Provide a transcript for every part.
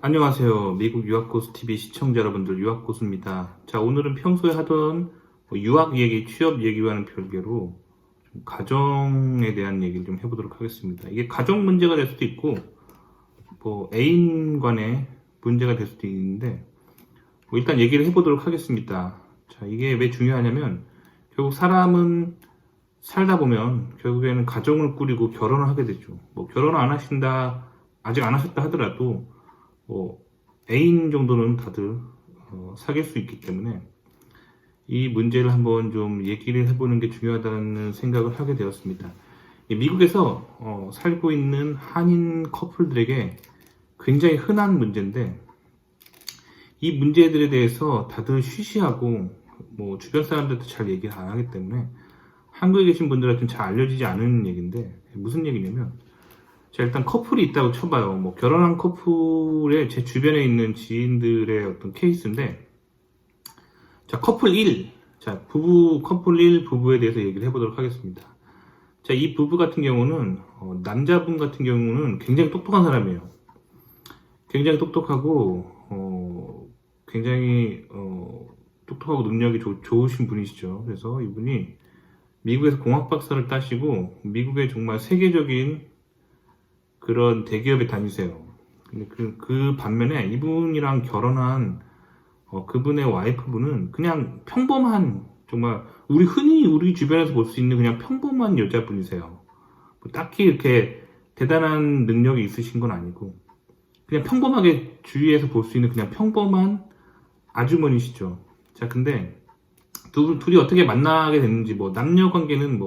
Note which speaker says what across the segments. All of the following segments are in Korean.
Speaker 1: 안녕하세요. 미국 유학고수TV 시청자 여러분들, 유학고수입니다. 자, 오늘은 평소에 하던 유학 얘기, 취업 얘기와는 별개로 좀 가정에 대한 얘기를 좀 해보도록 하겠습니다. 이게 가정 문제가 될 수도 있고, 애인 간의 문제가 될 수도 있는데, 일단 얘기를 해보도록 하겠습니다. 자, 이게 왜 중요하냐면, 결국 사람은 살다 보면 결국에는 가정을 꾸리고 결혼을 하게 되죠. 결혼을 안 하신다, 아직 안 하셨다 하더라도, 애인 정도는 다들 사귈 수 있기 때문에 이 문제를 한번 좀 얘기를 해보는 게 중요하다는 생각을 하게 되었습니다. 미국에서 살고 있는 한인 커플들에게 굉장히 흔한 문제인데, 이 문제들에 대해서 다들 쉬쉬하고 주변 사람들도 잘 얘기를 안 하기 때문에 한국에 계신 분들한테는 잘 알려지지 않은 얘기인데, 무슨 얘기냐면, 자, 일단 커플이 있다고 쳐봐요. 결혼한 커플의 제 주변에 있는 지인들의 어떤 케이스인데, 자, 커플 1. 자, 커플 1 부부에 대해서 얘기를 해보도록 하겠습니다. 자, 이 부부 같은 경우는, 남자분 같은 경우는 굉장히 똑똑한 사람이에요. 굉장히 똑똑하고, 굉장히, 똑똑하고 능력이 좋으신 분이시죠. 그래서 이분이 미국에서 공학 박사를 따시고, 미국의 정말 세계적인 그런 대기업에 다니세요. 근데 그 반면에 이분이랑 결혼한 그분의 와이프분은 그냥 평범한, 정말 흔히 우리 주변에서 볼 수 있는 그냥 평범한 여자분이세요. 딱히 이렇게 대단한 능력이 있으신 건 아니고 그냥 평범하게 주위에서 볼 수 있는 그냥 평범한 아주머니시죠. 자, 근데 둘이 어떻게 만나게 됐는지, 남녀 관계는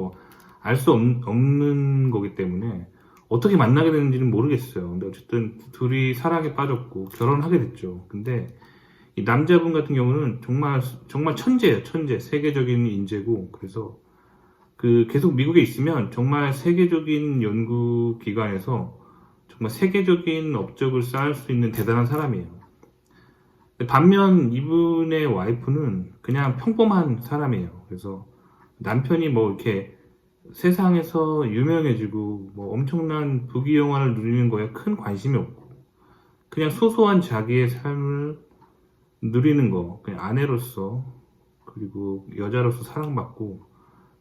Speaker 1: 알 수 없는 거기 때문에 어떻게 만나게 됐는지는 모르겠어요. 근데 어쨌든 둘이 사랑에 빠졌고 결혼하게 됐죠. 근데 이 남자분 같은 경우는 정말 천재예요. 천재. 세계적인 인재고, 그래서 계속 미국에 있으면 정말 세계적인 연구 기관에서 정말 세계적인 업적을 쌓을 수 있는 대단한 사람이에요. 반면 이분의 와이프는 그냥 평범한 사람이에요. 그래서 남편이 이렇게 세상에서 유명해지고 엄청난 부귀영화를 누리는 거에 큰 관심이 없고, 그냥 소소한 자기의 삶을 누리는 거, 그냥 아내로서 그리고 여자로서 사랑받고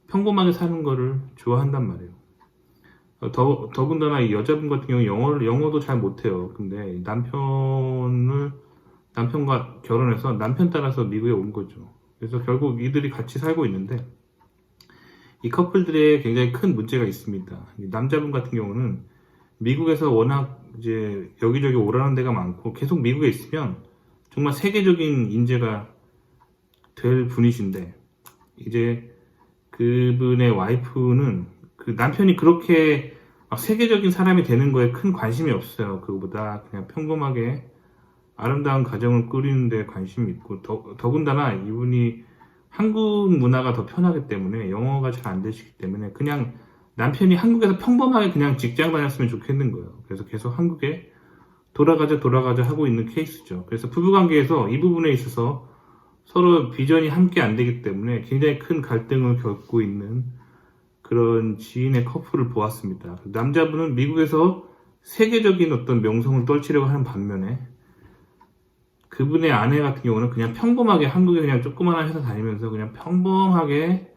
Speaker 1: 평범하게 사는 거를 좋아한단 말이에요. 더군다나 이 여자분 같은 경우 영어도 잘 못해요. 근데 남편과 결혼해서 남편 따라서 미국에 온 거죠. 그래서 결국 이들이 같이 살고 있는데, 이 커플들의 굉장히 큰 문제가 있습니다. 남자분 같은 경우는 미국에서 워낙 이제 여기저기 오라는 데가 많고 계속 미국에 있으면 정말 세계적인 인재가 될 분이신데, 이제 그분의 와이프는 남편이 그렇게 막 세계적인 사람이 되는 거에 큰 관심이 없어요. 그거보다 그냥 평범하게 아름다운 가정을 꾸리는 데 관심이 있고, 더군다나 이분이 한국 문화가 더 편하기 때문에, 영어가 잘 안 되시기 때문에 그냥 남편이 한국에서 평범하게 그냥 직장 다녔으면 좋겠는 거예요. 그래서 계속 한국에 돌아가자 하고 있는 케이스죠. 그래서 부부관계에서 이 부분에 있어서 서로 비전이 함께 안 되기 때문에 굉장히 큰 갈등을 겪고 있는 그런 지인의 커플을 보았습니다. 남자분은 미국에서 세계적인 어떤 명성을 떨치려고 하는 반면에, 그분의 아내 같은 경우는 그냥 평범하게 한국에 그냥 조그마한 회사 다니면서 그냥 평범하게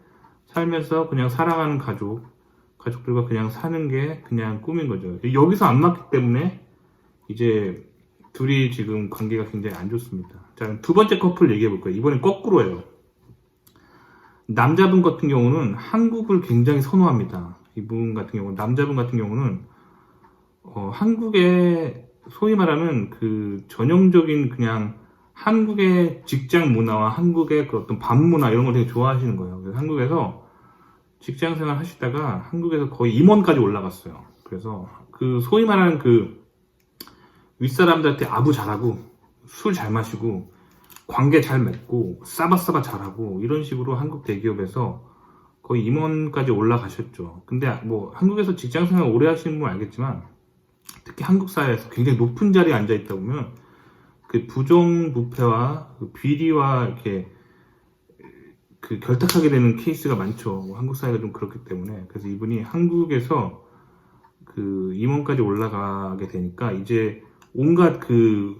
Speaker 1: 살면서 그냥 사랑하는 가족들과 그냥 사는 게 그냥 꿈인 거죠. 여기서 안 맞기 때문에 이제 둘이 지금 관계가 굉장히 안 좋습니다. 자, 두 번째 커플 얘기해 볼 거예요. 이번엔 거꾸로예요. 남자분 같은 경우는 한국을 굉장히 선호합니다. 남자분 같은 경우는 한국의 소위 말하는 전형적인 그냥 한국의 직장 문화와 한국의 어떤 밥 문화 이런 걸 되게 좋아하시는 거예요. 그래서 한국에서 직장 생활 하시다가 한국에서 거의 임원까지 올라갔어요. 그래서 소위 말하는 윗사람들한테 아부 잘하고 술 잘 마시고 관계 잘 맺고 싸바싸바 잘하고 이런 식으로 한국 대기업에서 거의 임원까지 올라가셨죠. 근데 한국에서 직장 생활 오래 하시는 분 알겠지만, 특히 한국 사회에서 굉장히 높은 자리에 앉아 있다 보면 부정부패와 비리와 이렇게 결탁하게 되는 케이스가 많죠. 한국 사회가 좀 그렇기 때문에. 그래서 이분이 한국에서 임원까지 올라가게 되니까 이제 온갖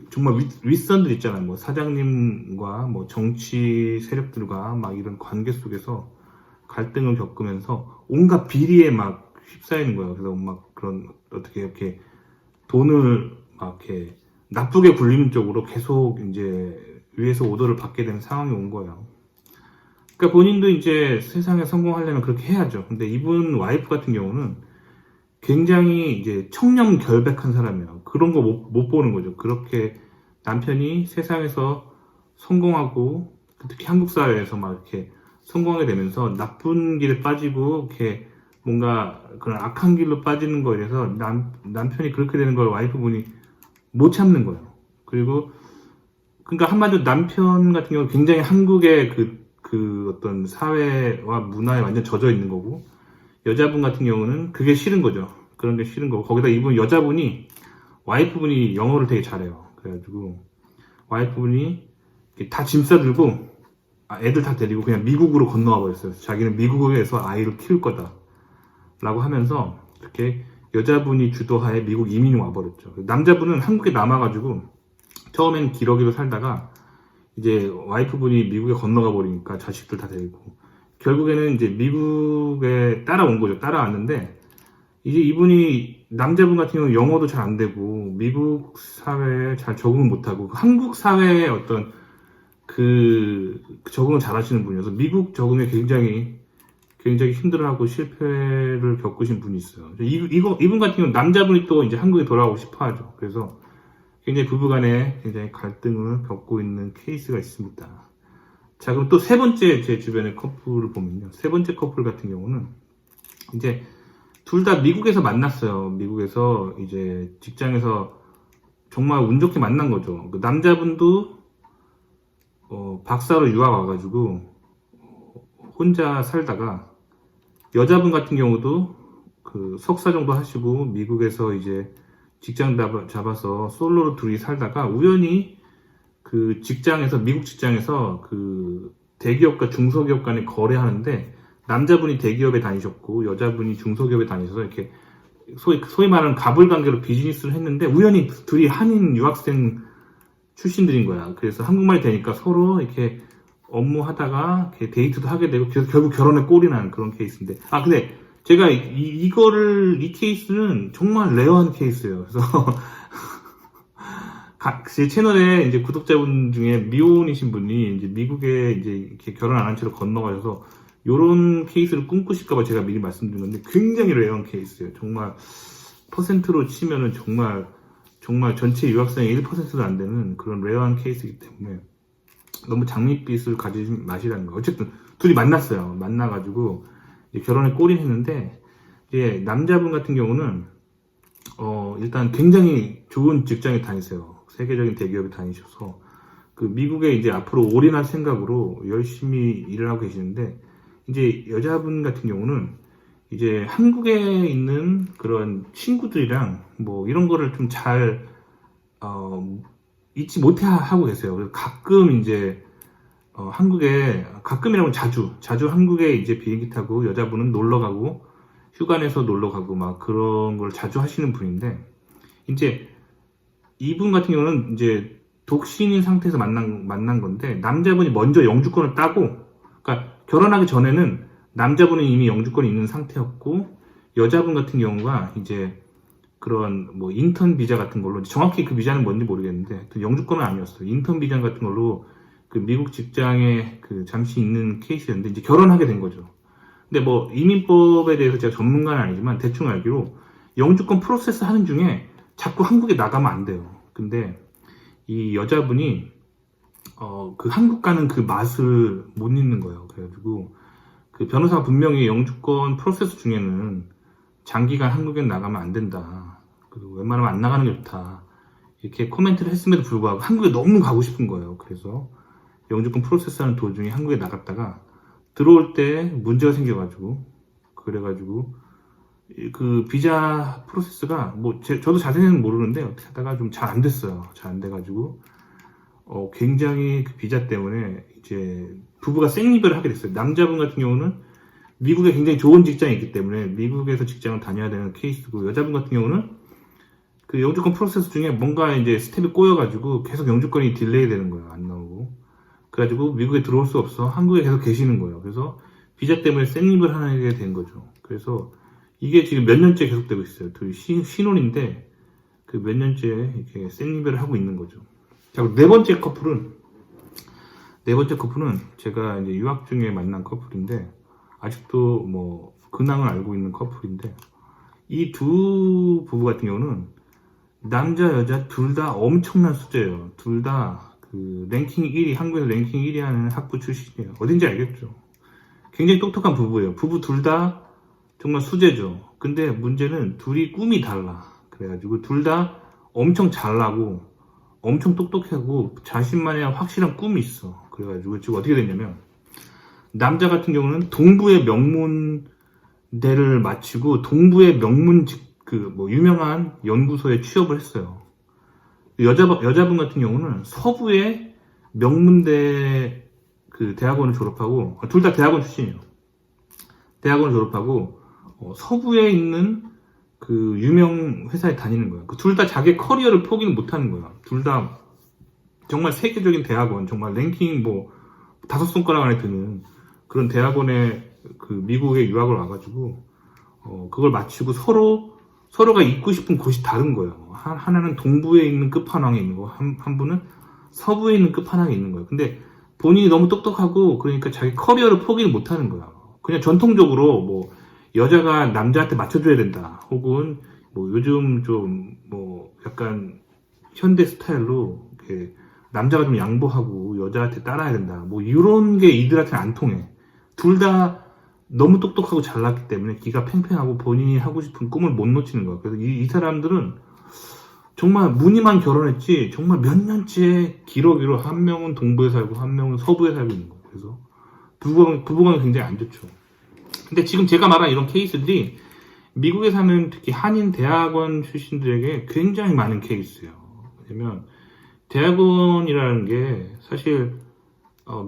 Speaker 1: 정말 윗선들 있잖아요. 뭐 사장님과 뭐 정치 세력들과 막 이런 관계 속에서 갈등을 겪으면서 온갖 비리에 막 휩싸이는 거예요. 그래서 막 그런 어떻게 이렇게 돈을 막 이렇게 나쁘게 굴리는 쪽으로 계속 이제 위에서 오더를 받게 되는 상황이 온 거예요. 그러니까 본인도 이제 세상에 성공하려면 그렇게 해야죠. 근데 이분 와이프 같은 경우는 굉장히 이제 청렴결백한 사람이에요. 그런 거 못 보는 거죠. 그렇게 남편이 세상에서 성공하고 특히 한국 사회에서 막 이렇게 성공하게 되면서 나쁜 길에 빠지고 이렇게 뭔가 그런 악한 길로 빠지는 거에 대해서 남편이 그렇게 되는 걸 와이프분이 못 참는 거예요. 그리고 그러니까 한마디로 남편 같은 경우는 굉장히 한국의 그 어떤 사회와 문화에 완전 젖어 있는 거고 여자분 같은 경우는 그게 싫은 거죠. 그런 게 싫은 거고 거기다 이분 여자분이 와이프분이 영어를 되게 잘해요. 그래가지고 와이프분이 다 짐 싸들고 애들 다 데리고 그냥 미국으로 건너와 버렸어요. 자기는 미국에서 아이를 키울 거다 라고 하면서 이렇게 여자분이 주도하에 미국 이민이 와버렸죠. 남자분은 한국에 남아가지고 처음엔 기러기로 살다가 이제 와이프분이 미국에 건너가 버리니까 자식들 다 데리고 결국에는 이제 미국에 따라온 거죠. 따라왔는데 이제 이분이 남자분 같은 경우는 영어도 잘 안 되고 미국 사회에 잘 적응을 못하고 한국 사회의 어떤 적응을 잘 하시는 분이어서 미국 적응에 굉장히 힘들어하고 실패를 겪으신 분이 있어요. 이분 같은 경우는 남자분이 또 이제 한국에 돌아오고 싶어 하죠. 그래서 굉장히 부부간에 굉장히 갈등을 겪고 있는 케이스가 있습니다. 자, 그럼 또 세 번째 제 주변의 커플을 보면요. 세 번째 커플 같은 경우는 이제 둘 다 미국에서 만났어요. 미국에서 이제 직장에서 정말 운 좋게 만난 거죠. 그 남자분도 박사로 유학 와가지고 혼자 살다가 여자분 같은 경우도 석사 정도 하시고 미국에서 이제 직장 잡아서 솔로로 둘이 살다가 우연히 미국 직장에서 대기업과 중소기업 간에 거래하는데 남자분이 대기업에 다니셨고 여자분이 중소기업에 다니셔서 이렇게 소위 말하는 가불관계로 비즈니스를 했는데 우연히 둘이 한인 유학생 출신들인 거야. 그래서 한국말이 되니까 서로 이렇게 업무하다가 이렇게 데이트도 하게 되고 결국 결혼에 꼴이 나는 그런 케이스인데 근데 제가 이 케이스는 정말 레어한 케이스예요. 그래서 제 채널에 이제 구독자분 중에 미혼이신 분이 이제 미국에 이제 이렇게 결혼 안 한 채로 건너가셔서 요런 케이스를 꿈꾸실까봐 제가 미리 말씀드린 건데 굉장히 레어한 케이스예요. 정말 퍼센트로 치면은 정말 전체 유학생의 1%도 안 되는 그런 레어한 케이스이기 때문에 너무 장밋빛을 가지지 마시라는 거예요. 어쨌든 둘이 만났어요. 만나가지고 이제 결혼에 꼴인했는데 이제 남자분 같은 경우는 일단 굉장히 좋은 직장에 다니세요. 세계적인 대기업에 다니셔서 미국에 이제 앞으로 올인할 생각으로 열심히 일을 하고 계시는데 이제 여자분 같은 경우는 이제 한국에 있는 그런 친구들이랑 뭐 이런 거를 좀 잘 잊지 못해 하고 계세요. 그래서 가끔 이제 가끔이라고 자주 한국에 이제 비행기 타고 여자분은 놀러 가고 휴가 내서 놀러 가고 막 그런 걸 자주 하시는 분인데 이제 이분 같은 경우는 이제 독신인 상태에서 만난 건데 남자분이 먼저 영주권을 따고 그러니까 결혼하기 전에는 남자분은 이미 영주권이 있는 상태였고 여자분 같은 경우가 이제 그런 뭐 인턴 비자 같은 걸로 정확히 그 비자는 뭔지 모르겠는데 영주권은 아니었어요. 인턴 비자 같은 걸로 미국 직장에 잠시 있는 케이스였는데 이제 결혼하게 된 거죠. 근데 뭐 이민법에 대해서 제가 전문가는 아니지만 대충 알기로 영주권 프로세스 하는 중에 자꾸 한국에 나가면 안 돼요. 근데 이 여자분이 한국 가는 그 맛을 못 잊는 거예요. 그래가지고 변호사가 분명히 영주권 프로세스 중에는 장기간 한국에 나가면 안 된다. 그리고 웬만하면 안 나가는 게 좋다. 이렇게 코멘트를 했음에도 불구하고 한국에 너무 가고 싶은 거예요. 그래서 영주권 프로세스 하는 도중에 한국에 나갔다가 들어올 때 문제가 생겨가지고 그래가지고 비자 프로세스가 저도 자세히는 모르는데 어떻게 하다가 좀 잘 안 됐어요. 잘 안 돼가지고 굉장히 비자 때문에 이제 부부가 생이별을 하게 됐어요. 남자분 같은 경우는 미국에 굉장히 좋은 직장이 있기 때문에 미국에서 직장을 다녀야 되는 케이스고 여자분 같은 경우는 그 영주권 프로세스 중에 뭔가 이제 스텝이 꼬여가지고 계속 영주권이 딜레이 되는 거예요. 안 나오고. 그래가지고 미국에 들어올 수 없어. 한국에 계속 계시는 거예요. 그래서 비자 때문에 생립을 하게 된 거죠. 그래서 이게 지금 몇 년째 계속되고 있어요. 둘이 신혼인데 그 몇 년째 이렇게 생립을 하고 있는 거죠. 자, 네 번째 커플은 제가 이제 유학 중에 만난 커플인데 아직도 뭐 근황을 알고 있는 커플인데 이 두 부부 같은 경우는 남자 여자 둘 다 엄청난 수재예요. 둘 다 그 랭킹 1위, 한국에서 랭킹 1위 하는 학부 출신이에요. 어딘지 알겠죠? 굉장히 똑똑한 부부예요. 부부 둘 다 정말 수재죠. 근데 문제는 둘이 꿈이 달라. 그래가지고 둘 다 엄청 잘나고 엄청 똑똑하고 자신만의 확실한 꿈이 있어. 그래가지고 지금 어떻게 됐냐면 남자 같은 경우는 동부의 명문대를 마치고 동부의 유명한 연구소에 취업을 했어요. 여자분 같은 경우는 서부의 명문대 그 대학원을 졸업하고 둘 다 대학원 출신이에요. 대학원을 졸업하고 서부에 있는 그 유명 회사에 다니는 거예요. 둘 다 자기 커리어를 포기는 못하는 거예요. 둘 다 정말 세계적인 대학원, 정말 랭킹 뭐 5손가락 안에 드는 그런 대학원에 그 미국에 유학을 와가지고 그걸 마치고 서로가 있고 싶은 곳이 다른 거예요. 하나는 동부에 있는 끝판왕에 있는 거, 한 분은 서부에 있는 끝판왕에 있는 거예요. 근데 본인이 너무 똑똑하고 그러니까 자기 커리어를 포기를 못하는 거야. 그냥 전통적으로 뭐 여자가 남자한테 맞춰줘야 된다. 혹은 뭐 요즘 좀 뭐 약간 현대 스타일로 이렇게 남자가 좀 양보하고 여자한테 따라야 된다. 뭐 이런 게 이들한테는 안 통해. 둘 다 너무 똑똑하고 잘났기 때문에 기가 팽팽하고 본인이 하고 싶은 꿈을 못 놓치는 거야. 그래서 이 사람들은 정말 무늬만 결혼했지 정말 몇 년째 기러기로 한 명은 동부에 살고 한 명은 서부에 살고 있는 거예요. 그래서 부부관이 굉장히 안 좋죠. 근데 지금 제가 말한 이런 케이스들이 미국에 사는 특히 한인 대학원 출신들에게 굉장히 많은 케이스예요. 왜냐면 대학원이라는 게 사실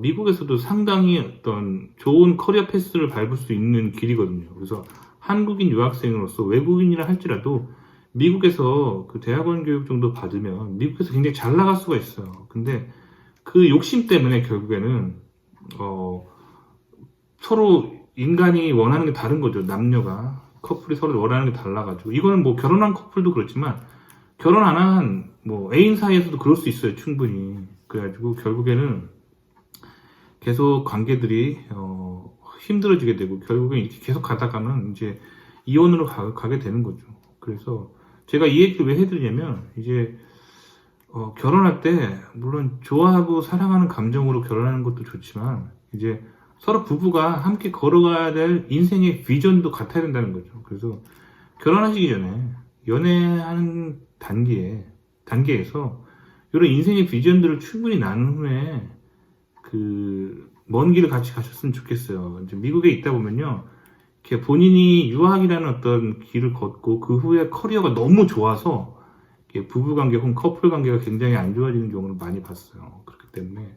Speaker 1: 미국에서도 상당히 어떤 좋은 커리어 패스를 밟을 수 있는 길이거든요. 그래서 한국인 유학생으로서 외국인이라 할지라도 미국에서 그 대학원 교육 정도 받으면 미국에서 굉장히 잘 나갈 수가 있어요. 근데 그 욕심 때문에 결국에는 서로 인간이 원하는 게 다른 거죠. 남녀가 커플이 서로 원하는 게 달라가지고 이거는 뭐 결혼한 커플도 그렇지만 결혼 안 한 뭐 애인 사이에서도 그럴 수 있어요. 충분히. 그래가지고 결국에는 계속 관계들이 힘들어지게 되고 결국엔 이렇게 계속 가다가는 이제 이혼으로 가게 되는 거죠. 그래서 제가 이 얘기를 왜 해드리냐면 이제 결혼할 때 물론 좋아하고 사랑하는 감정으로 결혼하는 것도 좋지만 이제 서로 부부가 함께 걸어가야 될 인생의 비전도 같아야 된다는 거죠. 그래서 결혼하시기 전에 연애하는 단계에서 이런 인생의 비전들을 충분히 나눈 후에 그 먼 길을 같이 가셨으면 좋겠어요. 이제 미국에 있다 보면요, 이렇게 본인이 유학이라는 어떤 길을 걷고 그 후에 커리어가 너무 좋아서 부부관계 혹은 커플 관계가 굉장히 안 좋아지는 경우를 많이 봤어요. 그렇기 때문에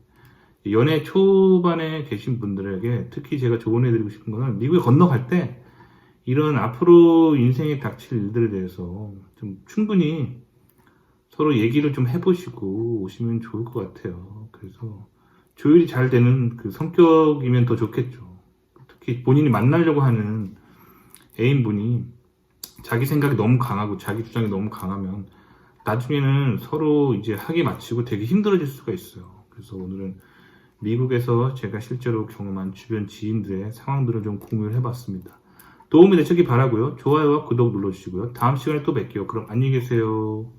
Speaker 1: 연애 초반에 계신 분들에게 특히 제가 조언해드리고 싶은 거는 미국에 건너갈 때 이런 앞으로 인생에 닥칠 일들에 대해서 좀 충분히 서로 얘기를 좀 해보시고 오시면 좋을 것 같아요. 그래서 조율이 잘 되는 그 성격이면 더 좋겠죠. 특히 본인이 만나려고 하는 애인분이 자기 생각이 너무 강하고 자기 주장이 너무 강하면 나중에는 서로 이제 학위 마치고 되게 힘들어질 수가 있어요. 그래서 오늘은 미국에서 제가 실제로 경험한 주변 지인들의 상황들을 좀 공유를 해봤습니다. 도움이 되셨기 바라고요. 좋아요와 구독 눌러주시고요. 다음 시간에 또 뵐게요. 그럼 안녕히 계세요.